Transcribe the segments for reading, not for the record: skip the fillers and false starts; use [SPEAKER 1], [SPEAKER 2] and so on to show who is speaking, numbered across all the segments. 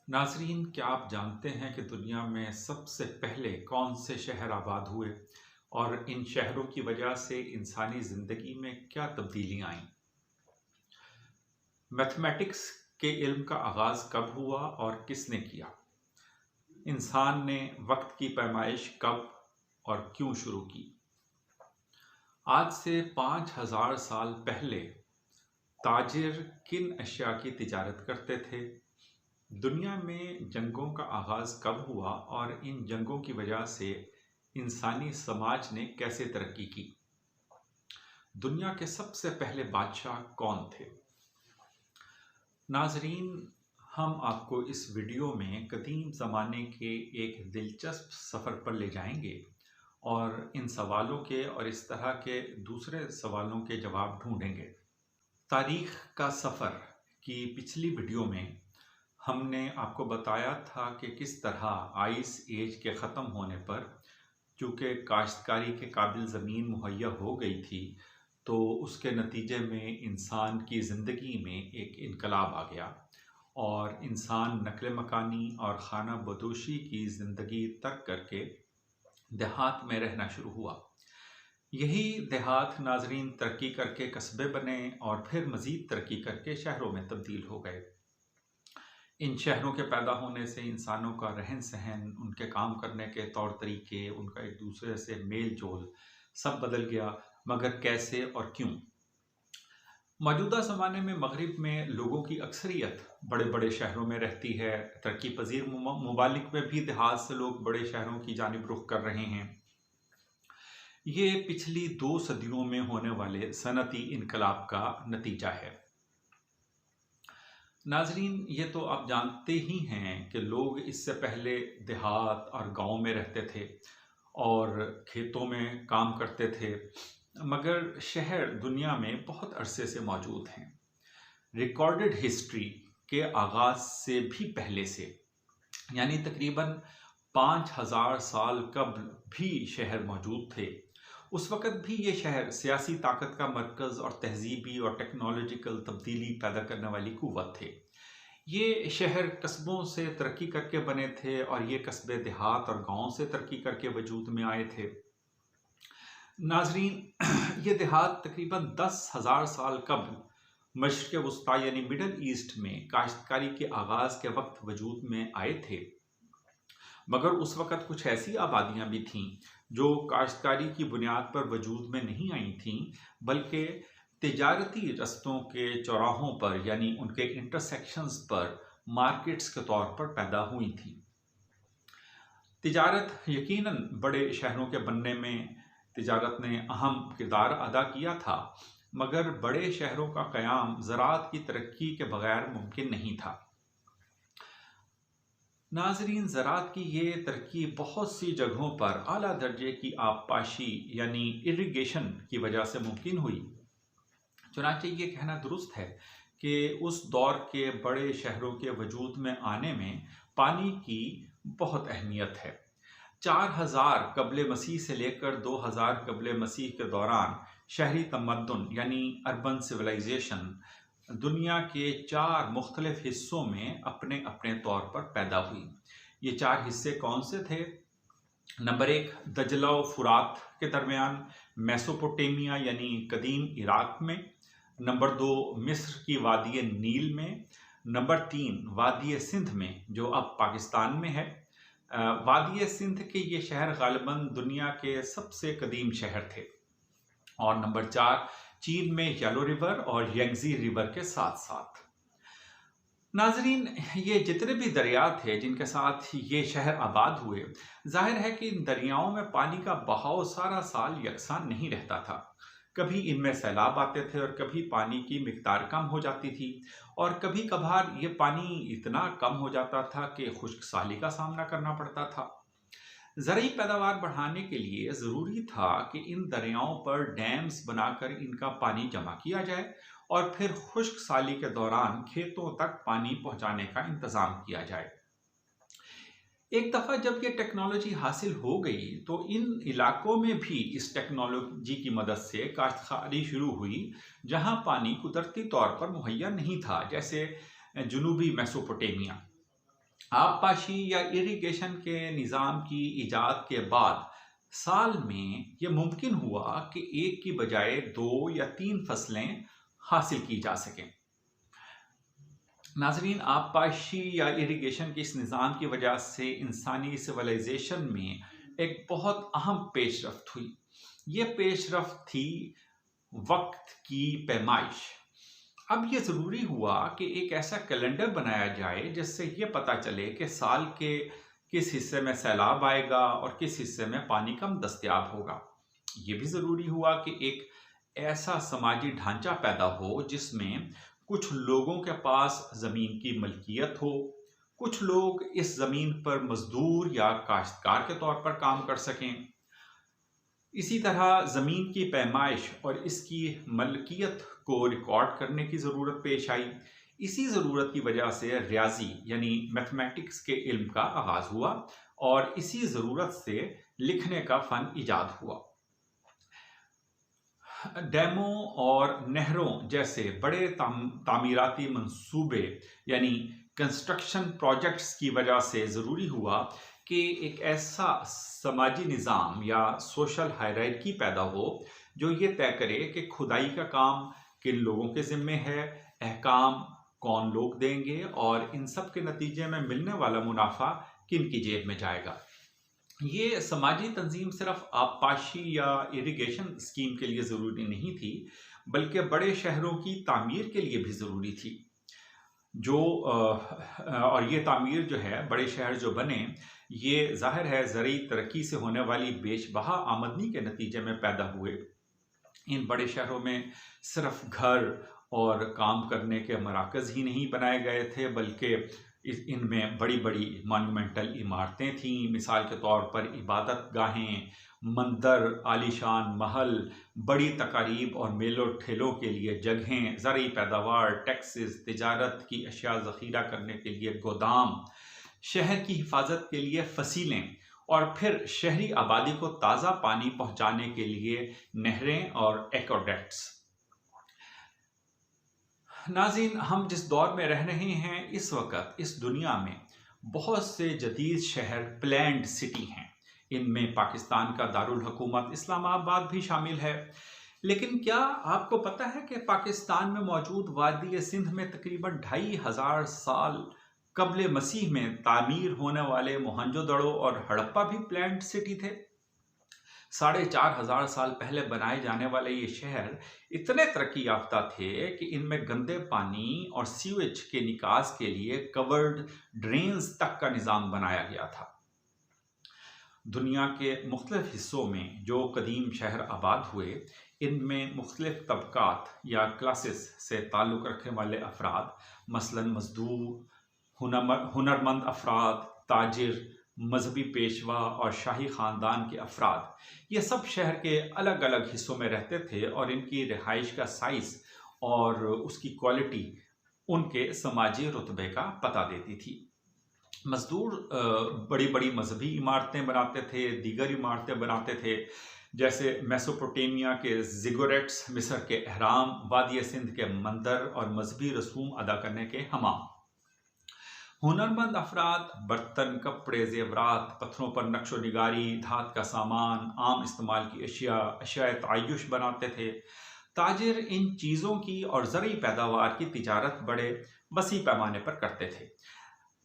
[SPEAKER 1] नाज़रीन, क्या आप जानते हैं कि दुनिया में सबसे पहले कौन से शहर आबाद हुए और इन शहरों की वजह से इंसानी ज़िंदगी में क्या तब्दीलियाँ आईं? मैथमेटिक्स के इल्म का आगाज़ कब हुआ और किसने किया? इंसान ने वक्त की पैमाइश कब और क्यों शुरू की? आज से 5000 साल पहले ताजिर किन अशिया की तिजारत करते थे? दुनिया में जंगों का आगाज़ कब हुआ और इन जंगों की वजह से इंसानी समाज ने कैसे तरक्की की? दुनिया के सबसे पहले बादशाह कौन थे? नाजरीन, हम आपको इस वीडियो में कदीम ज़माने के एक दिलचस्प सफ़र पर ले जाएंगे और इन सवालों के और इस तरह के दूसरे सवालों के जवाब ढूंढेंगे। तारीख़ का सफ़र की पिछली वीडियो में हमने आपको बताया था कि किस तरह आइस एज के ख़त्म होने पर चूँकि काश्तकारी के काबिल ज़मीन मुहैया हो गई थी, तो उसके नतीजे में इंसान की ज़िंदगी में एक इनकलाब आ गया और इंसान नक़ल मकानी और खाना बदोशी की ज़िंदगी तर्क करके देहात में रहना शुरू हुआ। यही देहात नाजरीन तरक्की करके कस्बे बने और फिर मज़ीद तरक्की करके शहरों में तब्दील हो गए। इन शहरों के पैदा होने से इंसानों का रहन सहन, उनके काम करने के तौर तरीके, उनका एक दूसरे से मेल जोल सब बदल गया। मगर कैसे और क्यों? मौजूदा ज़माने में मगरिब में लोगों की अक्सरियत बड़े बड़े शहरों में रहती है। तरक्की पजीर ममालिक में भी देहात से लोग बड़े शहरों की जानिब रुख कर रहे हैं। ये पिछली 2 सदियों में होने वाले सनती इनकलाब का नतीजा है। नाजरीन, ये तो आप जानते ही हैं कि लोग इससे पहले देहात और गांव में रहते थे और खेतों में काम करते थे, मगर शहर दुनिया में बहुत अरसे से मौजूद हैं। रिकॉर्डेड हिस्ट्री के आगाज़ से भी पहले से, यानी तकरीबन 5000 साल कबल भी शहर मौजूद थे। उस वक़्त भी ये शहर सियासी ताकत का मरकज़ और तहज़ीबी और टेक्नोलॉजिकल तब्दीली पैदा करने वाली क़ुव्वत थे। ये शहर कस्बों से तरक्की करके बने थे और ये कस्बे देहात और गाँव से तरक्की करके वजूद में आए थे। नाजरीन, ये देहात तकरीबन 10,000 साल कबल मशरिक़ वस्ता यानी मिडल ईस्ट में काश्तकारी के आगाज़ के वक्त वजूद में आए थे। मगर उस वक़्त कुछ ऐसी आबादियाँ भी थीं जो काश्तकारी की बुनियाद पर वजूद में नहीं आई थीं, बल्कि तिजारती रस्तों के चौराहों पर यानी उनके इंटरसेक्शंस पर मार्केट्स के तौर पर पैदा हुई थीं। तिजारत यकीनन बड़े शहरों के बनने में तिजारत ने अहम किरदार अदा किया था, मगर बड़े शहरों का क़याम ज़राअत की तरक्की के बगैर मुमकिन नहीं था। नाजरीन, ज़राअत की ये तरक्की बहुत सी जगहों पर आला दर्जे की आबपाशी यानी इरिगेशन की वजह से मुमकिन हुई। चुनांचे ये कहना दुरुस्त है कि उस दौर के बड़े शहरों के वजूद में आने में पानी की बहुत अहमियत है। 4000 कबल मसीह से लेकर 2000 कबल मसीह के दौरान शहरी तमद्दुन यानी अर्बन सिविलाइजेशन दुनिया के 4 मुख्तलिफ हिस्सों में अपने अपने तौर पर पैदा हुई। ये 4 हिस्से कौन से थे? नंबर 1, दजला व फुरात के दरमियान मेसोपोटामिया यानी कदीम इराक में। नंबर 2, मिस्र की वादी नील में। नंबर 3, वादी सिंध में जो अब पाकिस्तान में है। वादी सिंध के ये शहर गालिबन दुनिया के सबसे कदीम शहर थे। और नंबर 4, चीन में येलो रिवर और यांगजी रिवर के साथ साथ। नाजरीन, ये जितने भी दरिया थे जिनके साथ ये शहर आबाद हुए, जाहिर है कि इन दरियाओं में पानी का बहाव सारा साल यकसा नहीं रहता था। कभी इनमें सैलाब आते थे और कभी पानी की मिकदार कम हो जाती थी और कभी कभार ये पानी इतना कम हो जाता था कि खुश्क साली का सामना करना पड़ता था। ज़रूरी पैदावार बढ़ाने के लिए ज़रूरी था कि इन दरियाओं पर डैम्स बनाकर इनका पानी जमा किया जाए और फिर खुश्क साली के दौरान खेतों तक पानी पहुंचाने का इंतज़ाम किया जाए। एक दफ़ा जब ये टेक्नोलॉजी हासिल हो गई तो इन इलाकों में भी इस टेक्नोलॉजी की मदद से काश्तकारी शुरू हुई, जहां पानी कुदरती तौर पर मुहैया नहीं था, जैसे जनूबी मेसोपोटामिया। آبپاشی یا اریگیشن کے نظام کی ایجاد کے بعد سال میں یہ ممکن ہوا کہ ایک کی بجائے 2 یا 3 فصلیں حاصل کی جا سکیں۔ ناظرین، آبپاشی یا اریگیشن کے اس نظام کی وجہ سے انسانی سویلائزیشن میں ایک بہت اہم پیش رفت ہوئی۔ یہ پیش رفت تھی وقت کی پیمائش۔ اب یہ ضروری ہوا کہ ایک ایسا کیلنڈر بنایا جائے جس سے یہ پتہ چلے کہ سال کے کس حصے میں سیلاب آئے گا اور کس حصے میں پانی کم دستیاب ہوگا۔ یہ بھی ضروری ہوا کہ ایک ایسا سماجی ڈھانچہ پیدا ہو جس میں کچھ لوگوں کے پاس زمین کی ملکیت ہو، کچھ لوگ اس زمین پر مزدور یا کاشتکار کے طور پر کام کر سکیں۔ اسی طرح زمین کی پیمائش اور اس کی ملکیت کو ریکارڈ کرنے کی ضرورت پیش آئی۔ اسی ضرورت کی وجہ سے ریاضی یعنی میتھمیٹکس کے علم کا آغاز ہوا اور اسی ضرورت سے لکھنے کا فن ایجاد ہوا۔ ڈیموں اور نہروں جیسے بڑے تعمیراتی منصوبے یعنی کنسٹرکشن پروجیکٹس کی وجہ سے ضروری ہوا کہ ایک ایسا سماجی نظام یا سوشل ہائرارکی پیدا ہو جو یہ طے کرے کہ کھدائی کا کام کن لوگوں کے ذمے ہے، احکام کون لوگ دیں گے اور ان سب کے نتیجے میں ملنے والا منافع کن کی جیب میں جائے گا۔ یہ سماجی تنظیم صرف آبپاشی یا اریگیشن اسکیم کے لیے ضروری نہیں تھی بلکہ بڑے شہروں کی تعمیر کے لیے بھی ضروری تھی۔ اور یہ تعمیر جو ہے، بڑے شہر جو بنے، یہ ظاہر ہے زرعی ترقی سے ہونے والی بیش بہا آمدنی کے نتیجے میں پیدا ہوئے۔ ان بڑے شہروں میں صرف گھر اور کام کرنے کے مراکز ہی نہیں بنائے گئے تھے بلکہ ان میں بڑی بڑی مانومنٹل عمارتیں تھیں۔ مثال کے طور پر عبادت گاہیں، مندر، عالیشان محل، بڑی تقاریب اور میلوں ٹھیلوں کے لیے جگہیں، زرعی پیداوار، ٹیکسز، تجارت کی اشیاء ذخیرہ کرنے کے لیے گودام، شہر کی حفاظت کے لیے فصیلیں اور پھر شہری آبادی کو تازہ پانی پہنچانے کے لیے نہریں اور ایکویڈکٹس۔ ناظرین، ہم جس دور میں رہ رہے ہیں اس وقت اس دنیا میں بہت سے جدید شہر پلینڈ سٹی ہیں۔ ان میں پاکستان کا دارالحکومت اسلام آباد بھی شامل ہے۔ لیکن کیا آپ کو پتہ ہے کہ پاکستان میں موجود وادی سندھ میں تقریباً 2500 سال قبل مسیح میں تعمیر ہونے والے موہنجو دڑو اور ہڑپا بھی پلینڈ سٹی تھے؟ 4500 سال پہلے بنائے جانے والے یہ شہر اتنے ترقی یافتہ تھے کہ ان میں گندے پانی اور سیویج کے نکاس کے لیے کورڈ ڈرینز تک کا نظام بنایا گیا تھا۔ دنیا کے مختلف حصوں میں جو قدیم شہر آباد ہوئے، ان میں مختلف طبقات یا کلاسز سے تعلق رکھنے والے افراد، مثلاً مزدور، ہنرمند افراد، تاجر، مذہبی پیشوا اور شاہی خاندان کے افراد، یہ سب شہر کے الگ الگ حصوں میں رہتے تھے اور ان کی رہائش کا سائز اور اس کی کوالٹی ان کے سماجی رتبے کا پتہ دیتی تھی۔ مزدور بڑی بڑی مذہبی عمارتیں بناتے تھے، دیگر عمارتیں بناتے تھے جیسے میسوپوٹیمیا کے زیگوریٹس، مصر کے اہرام، وادی سندھ کے مندر اور مذہبی رسوم ادا کرنے کے حمام۔ ہنرمند افراد برتن، کپڑے، زیورات، پتھروں پر نقش و نگاری، دھات کا سامان، عام استعمال کی اشیاء تعیش بناتے تھے۔ تاجر ان چیزوں کی اور زرعی پیداوار کی تجارت بڑے وسیع پیمانے پر کرتے تھے۔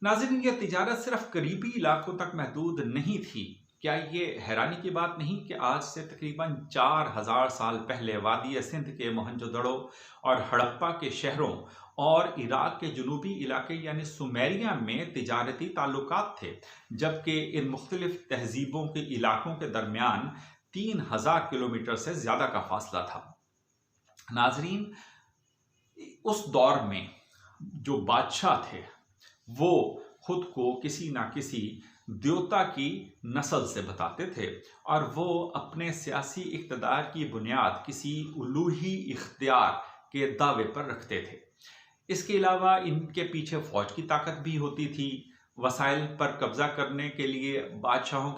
[SPEAKER 1] ناظرین، یہ تجارت صرف قریبی علاقوں تک محدود نہیں تھی۔ کیا یہ حیرانی کی بات نہیں کہ آج سے تقریباً 4000 سال پہلے وادی سندھ کے موہنجو دڑو اور ہڑپا کے شہروں اور عراق کے جنوبی علاقے یعنی سمیریا میں تجارتی تعلقات تھے، جبکہ ان مختلف تہذیبوں کے علاقوں کے درمیان 3000 کلومیٹر سے زیادہ کا فاصلہ تھا۔ ناظرین، اس دور میں جو بادشاہ تھے وہ خود کو کسی نہ کسی دیوتا کی نسل سے بتاتے تھے اور وہ اپنے سیاسی اقتدار کی بنیاد کسی الوہی اختیار کے دعوے پر رکھتے تھے۔ اس کے علاوہ ان کے پیچھے فوج کی طاقت بھی ہوتی تھی۔ وسائل پر قبضہ کرنے کے لیے بادشاہتوں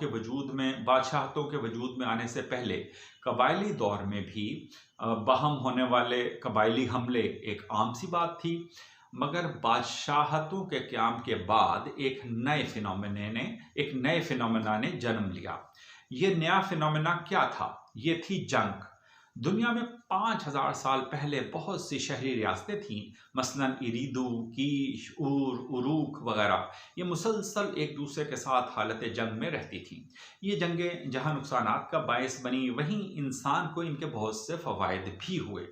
[SPEAKER 1] کے وجود میں آنے سے پہلے قبائلی دور میں بھی باہم ہونے والے قبائلی حملے ایک عام سی بات تھی मगर बादशाहतों के क़याम के बाद एक नए फिनोमेना ने जन्म लिया। ये नया फिनोमेना क्या था? ये थी जंग। दुनिया में 5000 साल पहले बहुत सी शहरी रियासतें थीं, मसलन इरीदू, कीश, ऊर, उरूक वगैरह। ये मुसलसल एक दूसरे के साथ हालत जंग में रहती थीं। ये जंगें जहाँ नुकसानात का बायस बनी, वहीं इंसान को इनके बहुत से फ़वाइद भी हुए।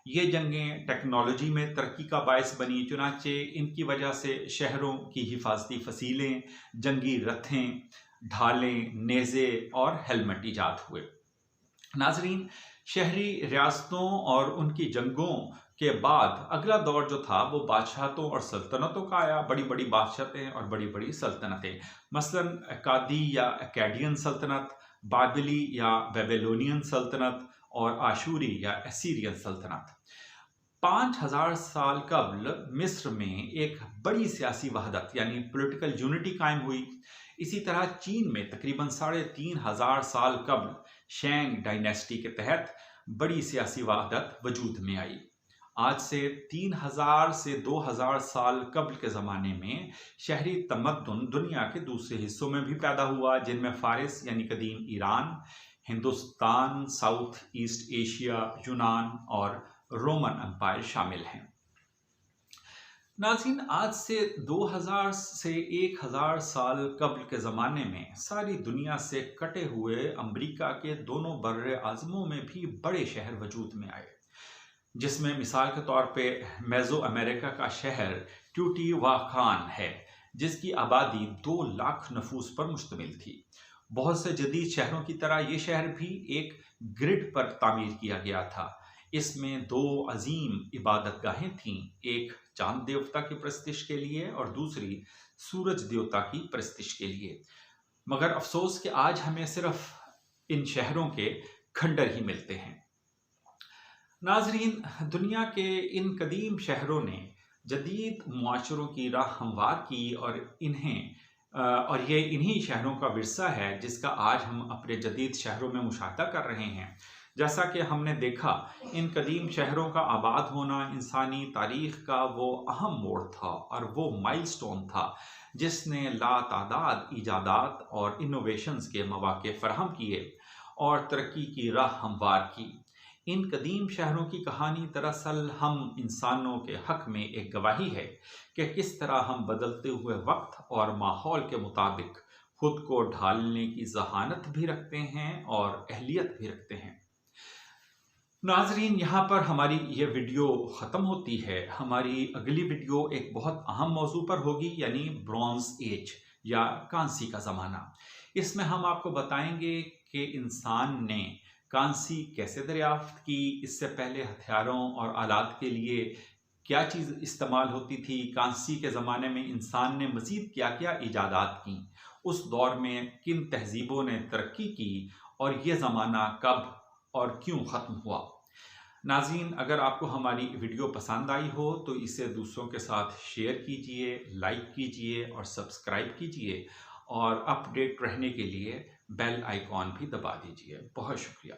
[SPEAKER 1] ये जंगें टेक्नोलॉजी में तरक्की का बायस बनी, चुनाचे इनकी वजह से शहरों की हिफाजती फसीलें, जंगी रथें, ढालें, नेज़े और हेलमेट ईजाद हुए। नाजरीन, शहरी रियासतों और उनकी जंगों के बाद अगला दौर जो था वो बादशाहतों और सल्तनतों का आया। बड़ी बड़ी बादशाहतें और बड़ी बड़ी सल्तनतें, मसलन अकादी या अकेडियन सल्तनत, बाबिली या बेबीलोनियन सल्तनत और आशूरी या एसीरियन सल्तनत। 5000 साल कबल मिस्र में एक बड़ी सियासी वहदत यानी पॉलिटिकल यूनिटी कायम हुई। इसी तरह चीन में तकरीबन 3500 साल कबल शैंग डायनेस्टी के तहत बड़ी सियासी वहदत वजूद में आई। आज से 3000 से 2000 साल कबल के ज़माने में शहरी तमद्दुन दुनिया के दूसरे हिस्सों में भी पैदा हुआ, जिनमें फ़ारिस यानी कदीम Iran, Hindustan, south east Asia, यूनान और रोमन एम्पायर शामिल हैं। नाज़रीन, आज से 2000 से 1000 साल कबल के ज़माने में सारी दुनिया से कटे हुए अमेरिका के दोनों बर्रे आज़मों में भी बड़े शहर वजूद में आए, जिसमें मिसाल के तौर पे मेज़ो अमेरिका का शहर टियोटिहुआकान है, जिसकी आबादी 2 लाख नफूस पर मुश्तमिल थी। बहुत से जदीद शहरों की तरह ये शहर भी एक ग्रिड पर तामीर किया गया था। इसमें 2 अजीम इबादतगाहें थीं, एक चांद देवता की प्रस्तिश के लिए और दूसरी सूरज देवता की प्रस्तिश के लिए। मगर अफसोस कि आज हमें सिर्फ इन शहरों के खंडर ही मिलते हैं। नाजरीन, दुनिया के इन कदीम शहरों ने जदीद मुआशरों की राह हमवार की और ये इन्हीं शहरों का विरसा है जिसका आज हम अपने जदीद शहरों में मुशाहदा कर रहे हैं। जैसा कि हमने देखा, इन कदीम शहरों का आबाद होना इंसानी तारीख़ का वो अहम मोड़ था और वो माइलस्टोन था जिसने लातादाद इजादात और इनोवेशंस के मौक़े फ़राहम किए और तरक्की की राह हमवार की। इन कदीम शहरों की कहानी दरअसल हम इंसानों के हक़ में एक गवाही है कि किस तरह हम बदलते हुए वक्त और माहौल के मुताबिक खुद को ढालने की ज़हानत भी रखते हैं और अहलियत भी रखते हैं। नाजरीन, यहाँ पर हमारी ये वीडियो ख़त्म होती है। हमारी अगली वीडियो एक बहुत अहम मौजू पर होगी, यानी ब्रॉन्ज़ एज या कांसी का ज़माना। इसमें हम आपको बताएंगे कि इंसान ने कांसी कैसे दरियाफ्त की, इससे पहले हथियारों और आलात के लिए क्या चीज़ इस्तेमाल होती थी, कांसी के ज़माने में इंसान ने मज़ीद क्या क्या ईजादात की, उस दौर में किन तहज़ीबों ने तरक्की की और ये ज़माना कब और क्यों ख़त्म हुआ। नाज़रीन, अगर आपको हमारी वीडियो पसंद आई हो तो इसे दूसरों के साथ शेयर कीजिए, लाइक कीजिए और सब्सक्राइब कीजिए और अपडेट रहने के लिए बेल आइकॉन भी दबा दीजिए। बहुत शुक्रिया।